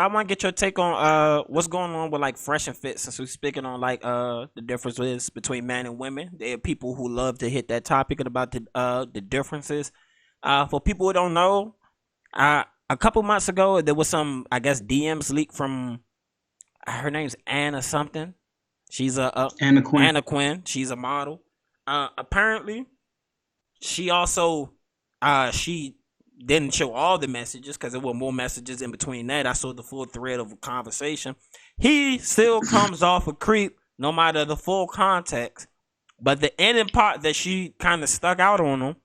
I want to get your take on what's going on with like Fresh and Fit, since we're speaking on like the differences between men and women. There are people who love to hit that topic and about the differences. For people who don't know, a couple months ago there was some, I guess, DMs leaked from her name's Anna something. She's a And the Queen. Anna Quinn. She's a model. Apparently, she also she didn't show all the messages because there were more messages in between that. I saw the full thread of a conversation. He still comes off a creep no matter the full context. But the ending part that she kind of stuck out on him,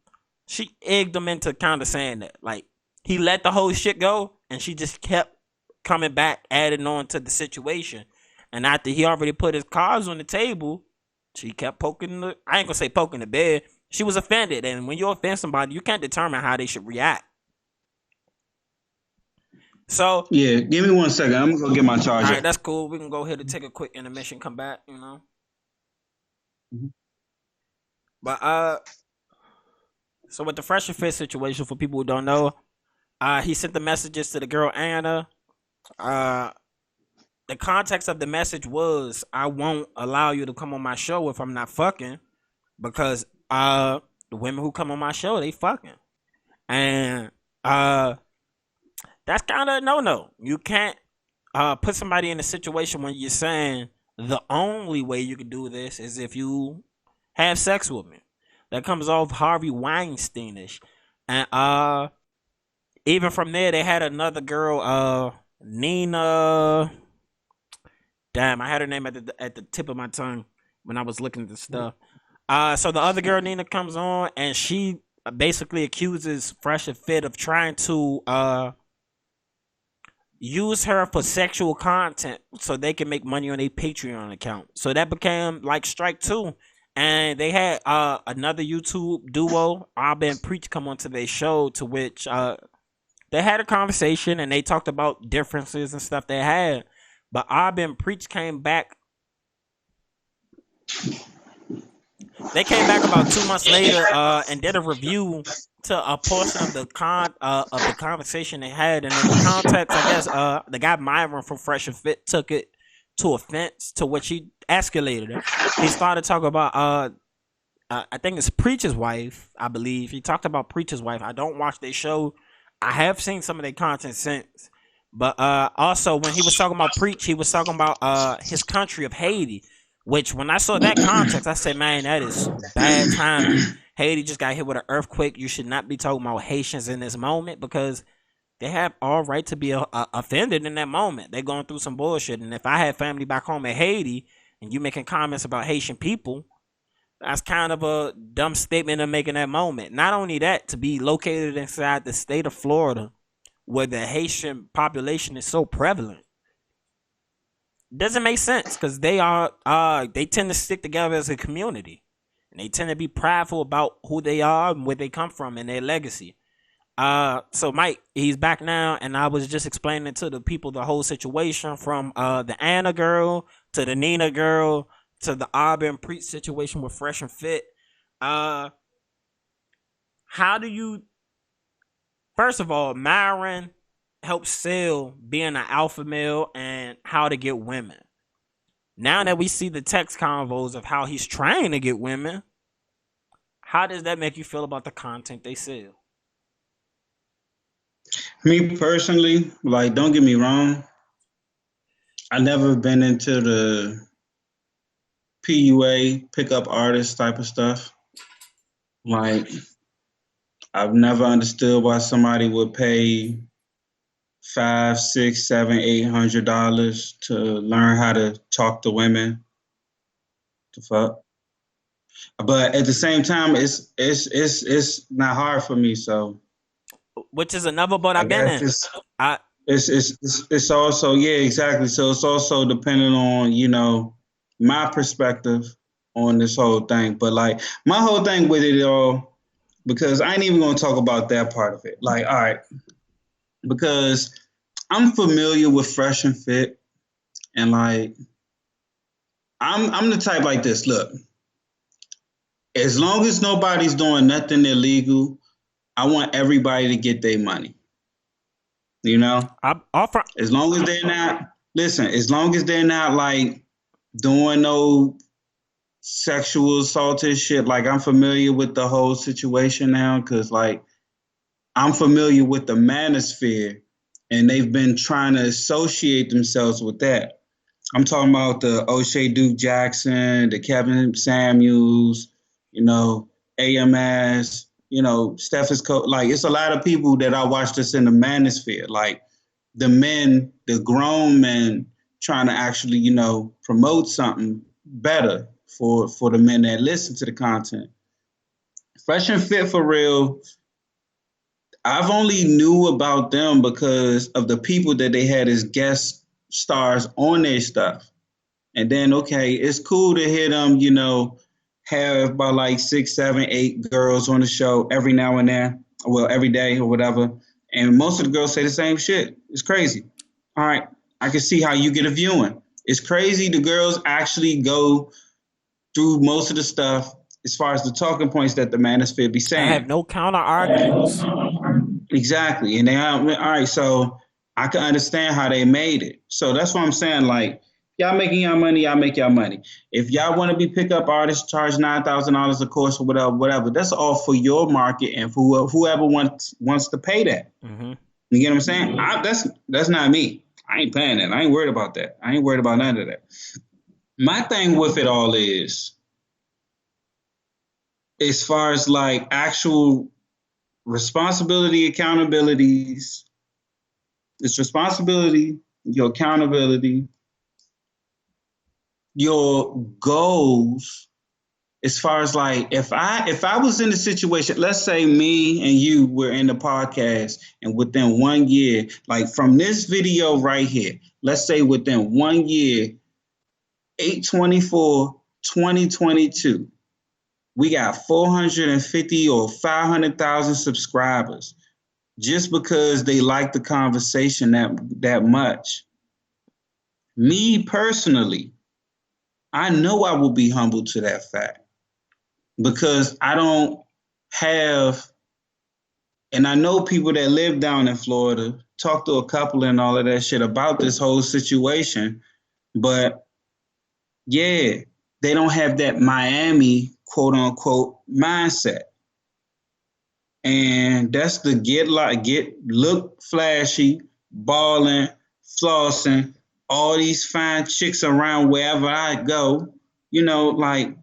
she egged him into kind of saying that. Like, he let the whole shit go and she just kept coming back, adding on to the situation. And after he already put his cards on the table, she kept poking the, I ain't gonna say poking the bear. She was offended. And when you offend somebody, you can't determine how they should react. So, Yeah, give me 1 second. I'm gonna go get my all right, charger. that's cool. We can go ahead and take a quick intermission, come back, Mhm. But so with the Fresh and Fit situation, for people who don't know, he sent the messages to the girl Anna. Uh, the context of the message was, I won't allow you to come on my show if I'm not fucking, because the women who come on my show, they fucking. And that's kind of a no. You can't put somebody in a situation when you're saying the only way you can do this is if you have sex with me. That comes off Harvey Weinsteinish. And even from there, they had another girl, Nina. Damn, I had her name at the tip of my tongue when I was looking at the stuff. So the other girl, Nina, comes on and she basically accuses Fresh and Fit of trying to use her for sexual content so they can make money on their Patreon account. So that became like strike two. And they had another YouTube duo, Abba and Preach, come onto their show, to which they had a conversation and they talked about differences and stuff they had. But Abba and Preach came back. They came back about 2 months later and did a review to a portion of the conversation they had, and in the context, I guess the guy Myron from Fresh and Fit took it to offense, to which he escalated it. He started talking about I think it's Preacher's wife, I believe. He talked about Preacher's wife. I don't watch their show. I have seen some of their content since. But also when he was talking about Preach, he was talking about his country of Haiti. Which when I saw that context, I said, man, that is bad timing. Haiti just got hit with an earthquake. You should not be talking about Haitians in this moment because they have all right to be offended in that moment. They're going through some bullshit. And if I had family back home in Haiti and you making comments about Haitian people, that's kind of a dumb statement to make in that moment. Not only that, to be located inside the state of Florida where the Haitian population is so prevalent doesn't make sense because they tend to stick together as a community and they tend to be prideful about who they are and where they come from and their legacy. So Mike, he's back now, and I was just explaining to the people the whole situation from the Anna girl to the Nina girl to the Auburn Preach situation with Fresh and Fit. How do you, first of all, Myron helps sell being an alpha male and how to get women. Now that we see the text convos of how he's trying to get women, how does that make you feel about the content they sell? Me personally, like, don't get me wrong. I never been into the PUA pickup artist type of stuff. Like, I've never understood why somebody would pay $5, $6, $7, $800 to learn how to talk to women. The fuck. But at the same time, it's not hard for me. So Which is another boat I I've been guess in. I it's also, yeah, exactly. So it's also depending on my perspective on this whole thing. But like my whole thing with it all, because I ain't even gonna talk about that part of it. Like, all right, because I'm familiar with Fresh and Fit, and like I'm the type like this. Look, as long as nobody's doing nothing illegal, I want everybody to get their money. You know, I offer. as long as they're not listen, as long as they're not like doing no sexual assaulted shit. Like I'm familiar with the whole situation now because like I'm familiar with the manosphere, and they've been trying to associate themselves with that. I'm talking about the O'Shea Duke Jackson, the Kevin Samuels, you know, AMS, you know, Stethoscope. Like it's a lot of people that I watch this in the manosphere. Like the men, the grown men trying to actually, you know, promote something better for the men that listen to the content. Fresh and Fit for Real, I've only knew about them because of the people that they had as guest stars on their stuff. And then okay, it's cool to hear them, you know, have about like 6, 7, 8 girls on the show every now and then. Well, every day or whatever. And most of the girls say the same shit. It's crazy. All right. I can see how you get a viewing. It's crazy. The girls actually go through most of the stuff as far as the talking points that the manosphere be I have saying. no counter arguments. Exactly. And they all right, so I can understand how they made it. So that's what I'm saying. Like, y'all making y'all money, y'all make y'all money. If y'all want to be pickup artists, charge $9,000 a course or whatever, whatever. That's all for your market and for whoever wants to pay that. Mm-hmm. You get what I'm saying? That's not me. I ain't paying that. I ain't worried about that. I ain't worried about none of that. My thing with it all is, as far as like actual responsibility, accountabilities, it's responsibility, your accountability, your goals. As far as like, if I was in a situation, let's say me and you were in the podcast, and within 1 year, like from this video right here, let's say within 1 year, 8/24/2022, we got 450 or 500,000 subscribers just because they like the conversation that much. Me personally, I know I will be humbled to that fact because I don't have, and I know people that live down in Florida, talk to a couple and all of that shit about this whole situation, but yeah, they don't have that Miami quote unquote mindset. And that's the look flashy, balling, flossing, all these fine chicks around wherever I go. You know, like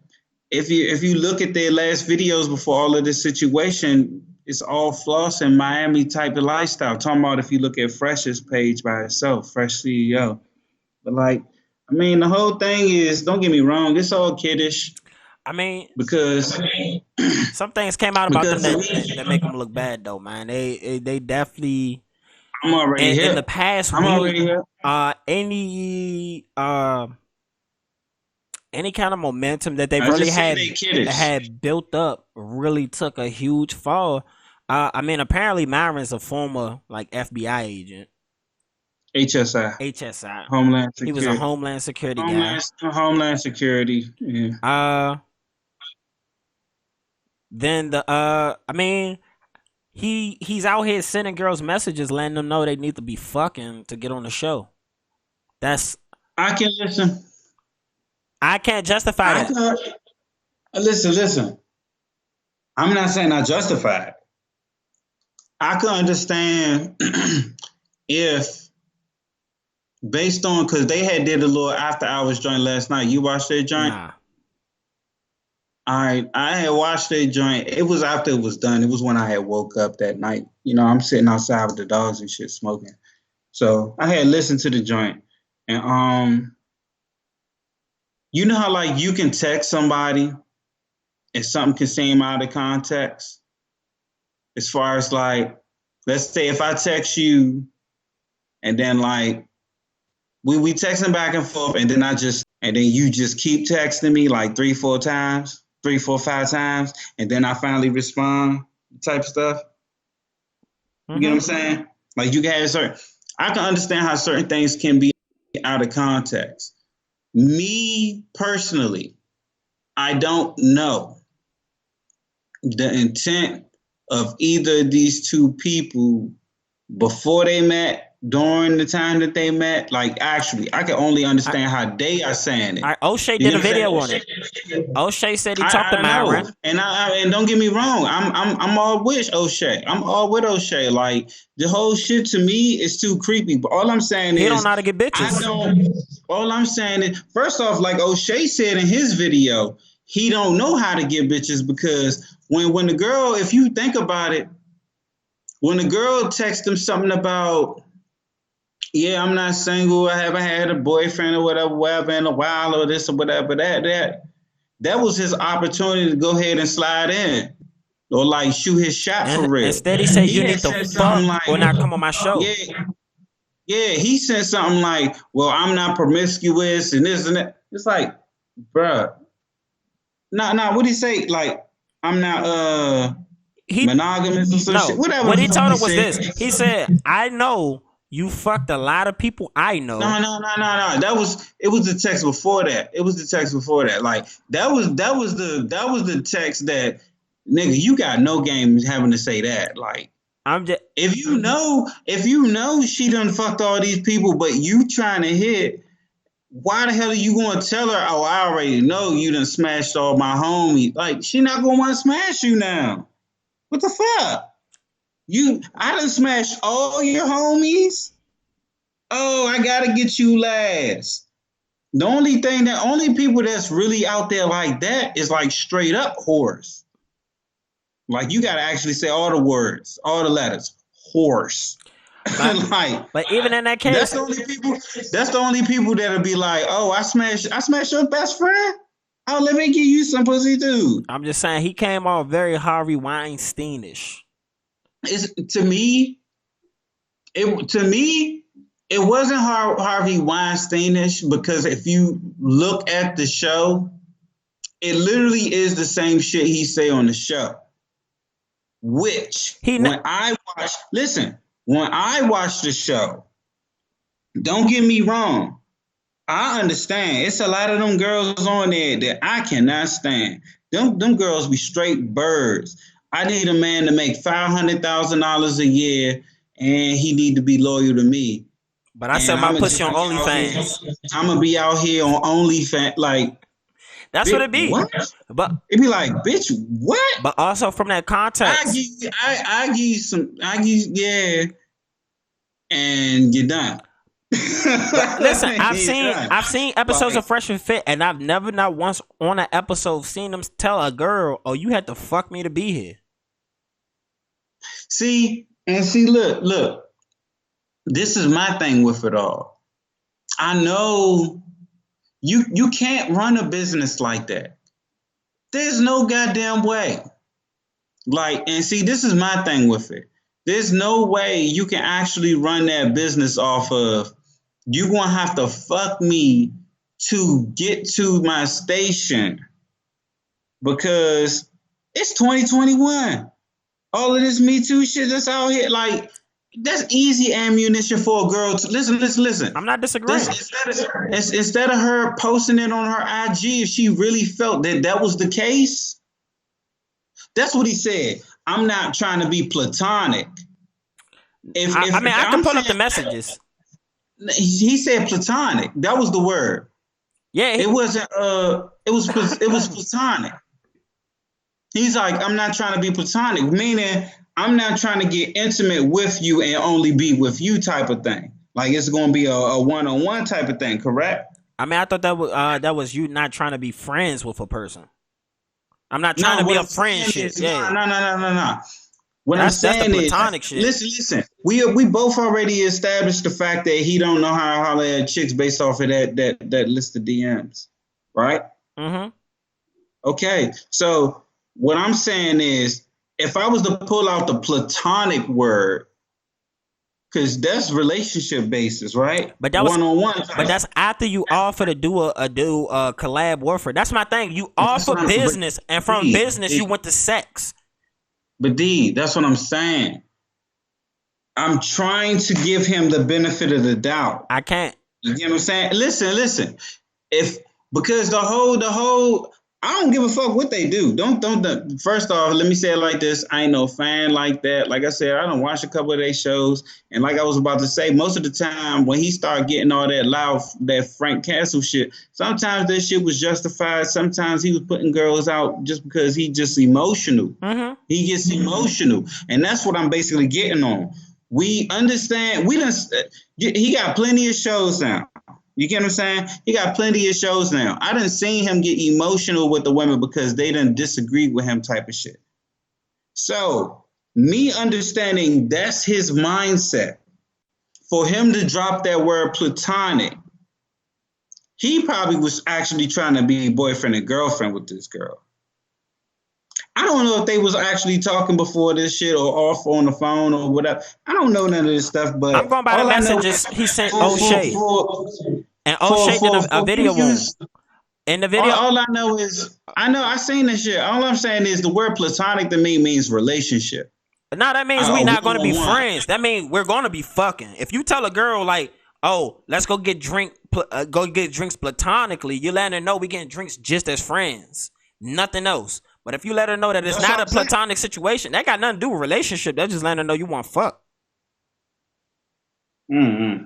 if you look at their last videos before all of this situation, it's all floss and Miami type of lifestyle. Talking about if you look at Fresh's page by itself, Fresh CEO. But like, I mean, the whole thing is, don't get me wrong, it's all kiddish I mean, because some things came out about them because for that me, make them look bad though, man. They definitely I'm already in the here. past I'm week, already here. any kind of momentum that they I really just say they kiddish. had built up really took a huge fall. I mean, apparently Myron's a former like FBI agent, HSI, HSI. Homeland He was a Security. Homeland Security guy. Homeland Security. Yeah. Uh, then I mean, he's out here sending girls messages, letting them know they need to be fucking to get on the show. That's I can listen. I can't justify I that. can listen. I'm not saying I justify it. I can understand if based on because they had did a little after hours joint last night. You watched their joint? Nah. I had watched their joint. It was after it was done. It was when I had woke up that night. You know, I'm sitting outside with the dogs and shit smoking. So I had listened to the joint. And you know how like you can text somebody and something can seem out of context? As far as like, let's say if I text you and then like we texting back and forth and then you just keep texting me like 3, 4 times, 3, 4, 5 times, and then I finally respond type stuff. You get what I'm saying? Like you can have I can understand how certain things can be out of context. Me personally, I don't know the intent of either of these two people before they met, during the time that they met. Like, actually, I can only understand how they are saying it. O'Shea You did know a what I'm video on saying? it. O'Shea said he talked to I know, Myron. and don't get me wrong, I'm all with O'Shea. I'm all with O'Shea. Like, the whole shit to me is too creepy. But all I'm saying He don't know is, how to get I bitches. don't. All I'm saying is, first off, like O'Shea said in his video, he don't know how to get bitches because when the girl, if you think about it, when the girl texts him something about, yeah, I'm not single, I haven't had a boyfriend or whatever in a while or this or whatever, that was his opportunity to go ahead and slide in or like shoot his shot for And real. instead, he said, He "You had need to said something fuck or not like, come on my show." yeah, yeah, he said something like, well, I'm not promiscuous and this and that. It's like, bruh, what did he say? Like, I'm not He monogamous or some shit. no. Whatever What the he fuck told he her was said. this. He said, "I know you fucked a lot of people I know." No. It was the text before that. It was the text before that. Like, that was the text that, nigga, you got no game having to say that. Like, I'm just if you know she done fucked all these people, but you trying to hit, why the hell are you gonna tell her, oh, I already know you done smashed all my homies? Like, she not gonna want to smash you now. What the fuck? I done smashed all your homies. Oh, I gotta get you last. The only people that's really out there like that is like straight up horse. Like, you gotta actually say all the words, all the letters. Horse. but, Like, but even in that that's case, the only people. That's the only people that'll be like, oh, I smashed your best friend. Oh, let me give you some pussy too. I'm just saying he came off very Harvey Weinsteinish. It's to me, it wasn't Harvey Weinsteinish because if you look at the show, it literally is the same shit he say on the show. Which He when I watch the show, don't get me wrong, I understand. It's a lot of them girls on there that I cannot stand. Them girls be straight birds. I need a man to make $500,000 a year, and he need to be loyal to me. but I And said my pussy on OnlyFans. I'm gonna be out here on OnlyFans. Like, That's what it be. what? But It be like, bitch, what? but also from that context, I give you, yeah, and you're done. listen, I've seen episodes Like, of Fresh and Fit, and I've never not once on an episode seen them tell a girl, "Oh, you had to fuck me to be here." see, look. This is my thing with it all. I know you can't run a business like that. There's no goddamn way. Like, and see, this is my thing with it. There's no way you can actually run that business off of, you're gonna have to fuck me to get to my station because it's 2021. All of this Me Too shit that's out here, like, that's easy ammunition for a girl to listen. I'm not disagreeing. Instead of her posting it on her IG, if she really felt that was the case, that's what he said. I'm not trying to be platonic. I mean, I can pull up the messages. He said platonic. That was the word. Yeah, It wasn't. It was platonic. He's like, I'm not trying to be platonic, meaning I'm not trying to get intimate with you and only be with you type of thing. Like, it's going to be a one-on-one type of thing, correct? I mean, I thought that was you not trying to be friends with a person. I'm not trying to be a friend shit. Yeah. No. What I'm saying the is, platonic shit. Listen. We both already established the fact that he don't know how to holler at chicks based off of that list of DMs, right? Mm-hmm. Okay, so what I'm saying is, if I was to pull out the platonic word, because that's relationship basis, right? But that was one-on-one. But that's after you offer to do a collab warfare. That's my thing. You offer business, and from business you went to sex. But D, that's what I'm saying. I'm trying to give him the benefit of the doubt. I can't. You know what I'm saying? Listen. Because the whole I don't give a fuck what they do. Don't. First off, let me say it like this: I ain't no fan like that. Like I said, I don't watch a couple of their shows, and like I was about to say, most of the time when he started getting all that loud, that Frank Castle shit, sometimes that shit was justified. Sometimes he was putting girls out just because he just emotional. Mm-hmm. He gets emotional, and that's what I'm basically getting on. We understand. We done. He got plenty of shows now. You get what I'm saying? He got plenty of shows now. I done seen him get emotional with the women because they done disagree with him type of shit. So me understanding that's his mindset. For him to drop that word platonic, he probably was actually trying to be boyfriend and girlfriend with this girl. I don't know if they was actually talking before this shit or off on the phone or whatever. I don't know none of this stuff, but I'm going by the messages he sent O'Shea. And O'Shea did a video on. In the video, all I know is I seen this shit. All I'm saying is the word platonic to me means relationship. now that means we not going to be friends. That means we're going to be fucking. If you tell a girl like, "Oh, let's go get drinks platonically," you let her know we getting drinks just as friends, nothing else. But if you let her know that it's not a platonic situation, that got nothing to do with relationship. That's just letting her know you want fuck. Mm-hmm.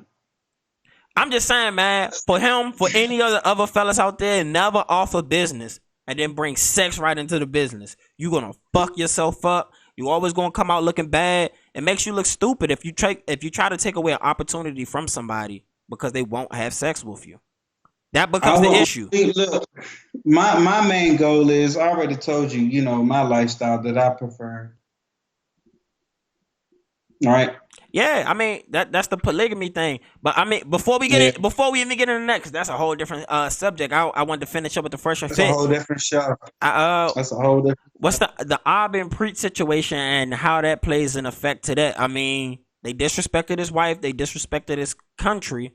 I'm just saying, man, for him, for any other fellas out there, never offer business and then bring sex right into the business. You gonna fuck yourself up. You always gonna come out looking bad. It makes you look stupid if you try to take away an opportunity from somebody because they won't have sex with you. That becomes the issue. Look, my main goal is, I already told you, my lifestyle that I prefer. All right. Yeah, I mean that's the polygamy thing. But I mean, before we even get into that, because that's a whole different subject. I wanted to finish up with the Fresh and Fit. That's a whole different show. That's a whole different. What's the L.I.M.E Preach situation and how that plays an effect to that? I mean, they disrespected his wife, they disrespected his country,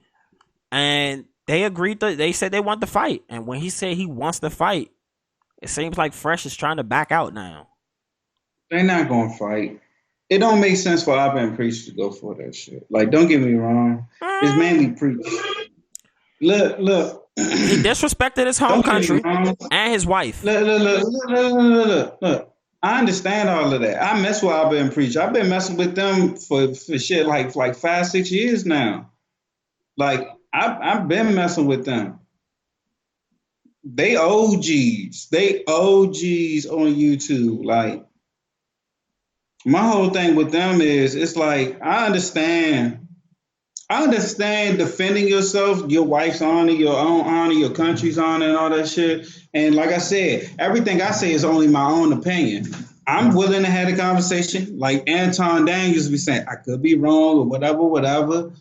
and they agreed they said they want to fight. And when he said he wants to fight, it seems like Fresh is trying to back out now. They're not gonna fight. It don't make sense for L.I.M.E Preach to go for that shit. Like, don't get me wrong. It's mainly Preach. Look. He disrespected his home country and his wife. Look. I understand all of that. I mess with L.I.M.E Preach. I've been messing with them for shit like 5-6 years now. Like, I've been messing with them. They OGs. They OGs on YouTube. Like, my whole thing with them is, it's like, I understand defending yourself, your wife's honor, your own honor, your country's honor, and all that shit. And like I said, everything I say is only my own opinion. I'm willing to have a conversation. Like Anton Daniels be saying, I could be wrong or whatever.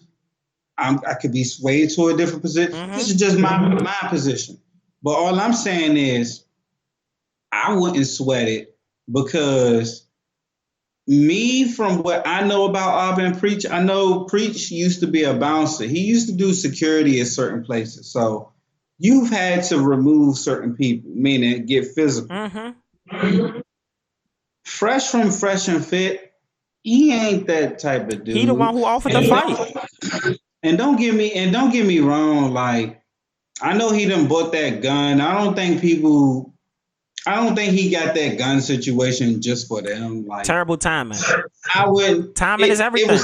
I could be swayed to a different position. Mm-hmm. This is just my position. But all I'm saying is, I wouldn't sweat it, because me, from what I know about L.I.M.E Preach, I know Preach used to be a bouncer. He used to do security at certain places. So you've had to remove certain people, meaning get physical. Mm-hmm. Fresh from Fresh and Fit, he ain't that type of dude. He the one who offered the fight. And don't get me wrong, like, I know he done bought that gun. I don't think he got that gun situation just for them. Like, terrible timing. Timing is everything.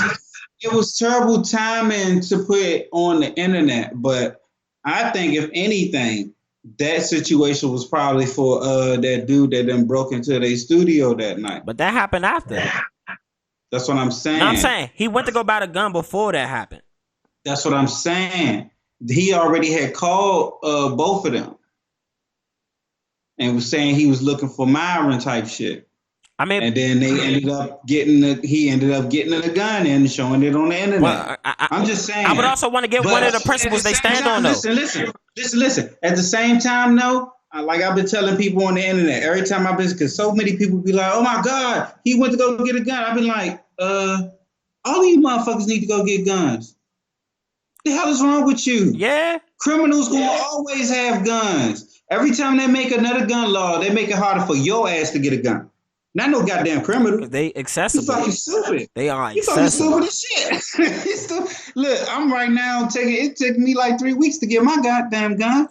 It was terrible timing to put on the internet, but I think if anything, that situation was probably for that dude that done broke into their studio that night. But that happened after. That's what I'm saying. No, I'm saying he went to go buy the gun before that happened. That's what I'm saying. He already had called both of them and was saying he was looking for Myron type shit. I mean, and then they ended up getting the gun and showing it on the internet. Well, I'm just saying. I would also want to get one of the principles they stand on, though. Listen. At the same time, though, like I've been telling people on the internet, every time I've been, because so many people be like, "Oh my God, he went to go get a gun." I've been like, all you motherfuckers need to go get guns. The hell is wrong with you? Yeah. Criminals gonna always have guns. Every time they make another gun law, they make it harder for your ass to get a gun. Not no goddamn criminal. They accessible. You fucking stupid. They are accessible. You fucking stupid as shit. Look, I'm right now it took me like 3 weeks to get my goddamn gun.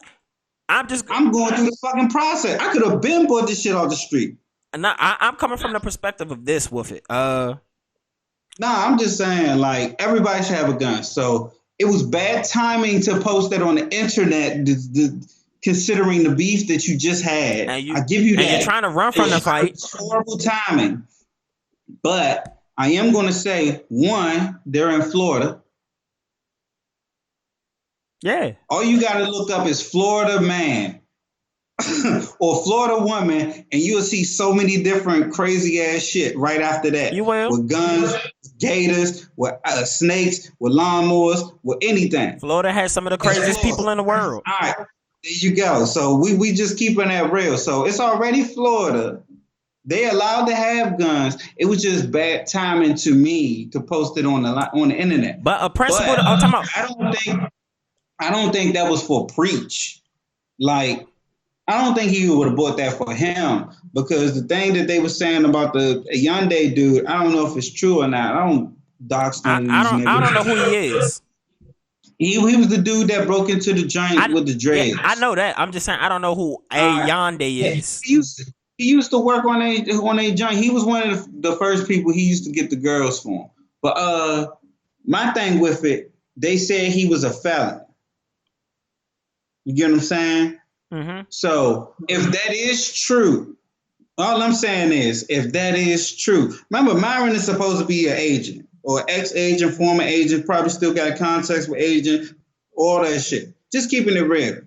I'm going through the fucking process. I could have been bought this shit off the street. I'm coming from the perspective of this with it. Nah, I'm just saying, like, everybody should have a gun. So it was bad timing to post that on the internet, considering the beef that you just had. I give you that. And you're trying to run from the fight. It's horrible timing. But I am going to say, one, they're in Florida. Yeah. All you got to look up is Florida man or Florida woman, and you'll see so many different crazy ass shit right after that. You will. With guns, gators, with snakes, with lawnmowers, with anything. Florida has some of the craziest people in the world. All right, there you go. So we just keeping that real. So it's already Florida. They allowed to have guns. It was just bad timing to me to post it on the internet. But a principle, I'm talking about. I don't think that was for preach. Like, I don't think he would have bought that for him, because the thing that they were saying about the Hyundai dude, I don't know if it's true or not. I don't dox them. I don't know who he is. He was the dude that broke into the joint with the dreads. Yeah, I know that. I'm just saying I don't know who Hyundai is. He used to work on a joint. He was one of the first people he used to get the girls for. But my thing with it, they said he was a felon. You get what I'm saying? Mm-hmm. So if that is true, all I'm saying is, if that is true, remember Myron is supposed to be an agent or ex-agent, former agent, probably still got contacts with agent, all that shit. Just keeping it real.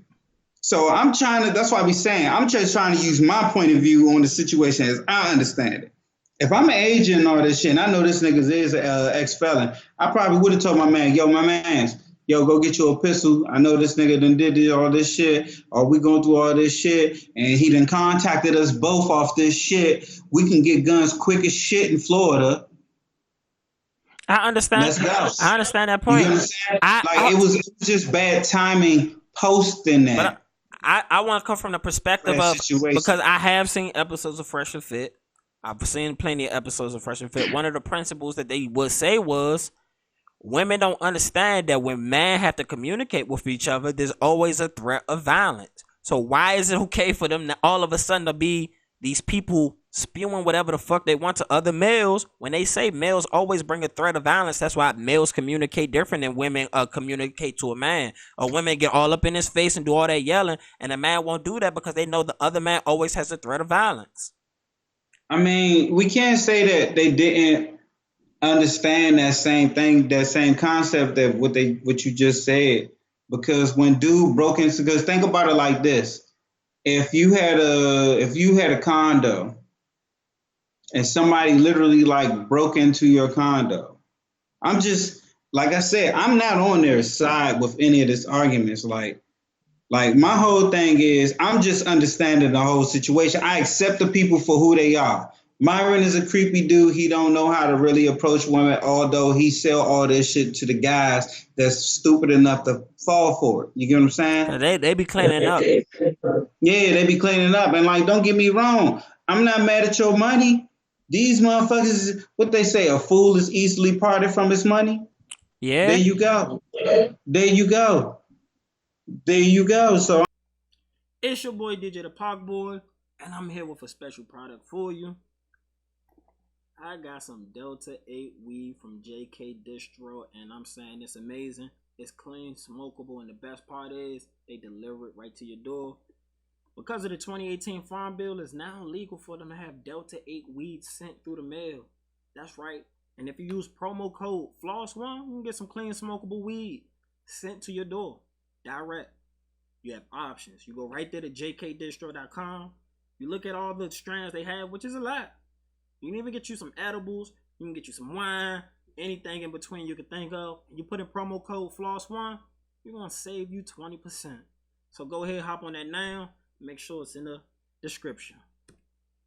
So that's why I be saying, I'm just trying to use my point of view on the situation as I understand it. If I'm an agent and all this shit, and I know this nigga is an ex-felon, I probably would have told my man, yo, my mans, yo, go get you a pistol. I know this nigga done did all this shit, or we going through all this shit, and he done contacted us both off this shit. We can get guns quick as shit in Florida. I understand. Let's go. I understand that point. You understand? It was just bad timing posting that. But I want to come from the perspective of, because I have seen episodes of Fresh and Fit. I've seen plenty of episodes of Fresh and Fit. One of the principles that they would say was, women don't understand that when men have to communicate with each other, there's always a threat of violence. So why is it okay for them to all of a sudden to be these people spewing whatever the fuck they want to other males, when they say males always bring a threat of violence? That's why males communicate different than women communicate to a man. Or women get all up in his face and do all that yelling, and a man won't do that because they know the other man always has a threat of violence. I mean, we can't say that they didn't understand that same thing, that same concept, that what you just said. Because when dude broke into, because think about it like this: if you had a condo and somebody literally like broke into your condo, I'm just, like I said, I'm not on their side with any of this arguments. Like my whole thing is, I'm just understanding the whole situation. I accept the people for who they are. Myron is a creepy dude. He don't know how to really approach women, although he sell all this shit to the guys that's stupid enough to fall for it. You get what I'm saying? They be cleaning up. Yeah, they be cleaning up. And like, don't get me wrong, I'm not mad at your money. These motherfuckers, what they say, a fool is easily parted from his money. Yeah. There you go. There you go. There you go. So it's your boy DJTheParkBoy, and I'm here with a special product for you. I got some Delta 8 weed from JK Distro, and I'm saying it's amazing. It's clean, smokable, and the best part is they deliver it right to your door. Because of the 2018 Farm Bill, it's now legal for them to have Delta 8 weed sent through the mail. That's right. And if you use promo code FLOSS1, you can get some clean, smokable weed sent to your door direct. You have options. You go right there to jkdistro.com. You look at all the strands they have, which is a lot. You can even get you some edibles. You can get you some wine. Anything in between you can think of. You put in promo code FLOSS1, you're going to save you 20%. So go ahead, hop on that now. Make sure it's in the description.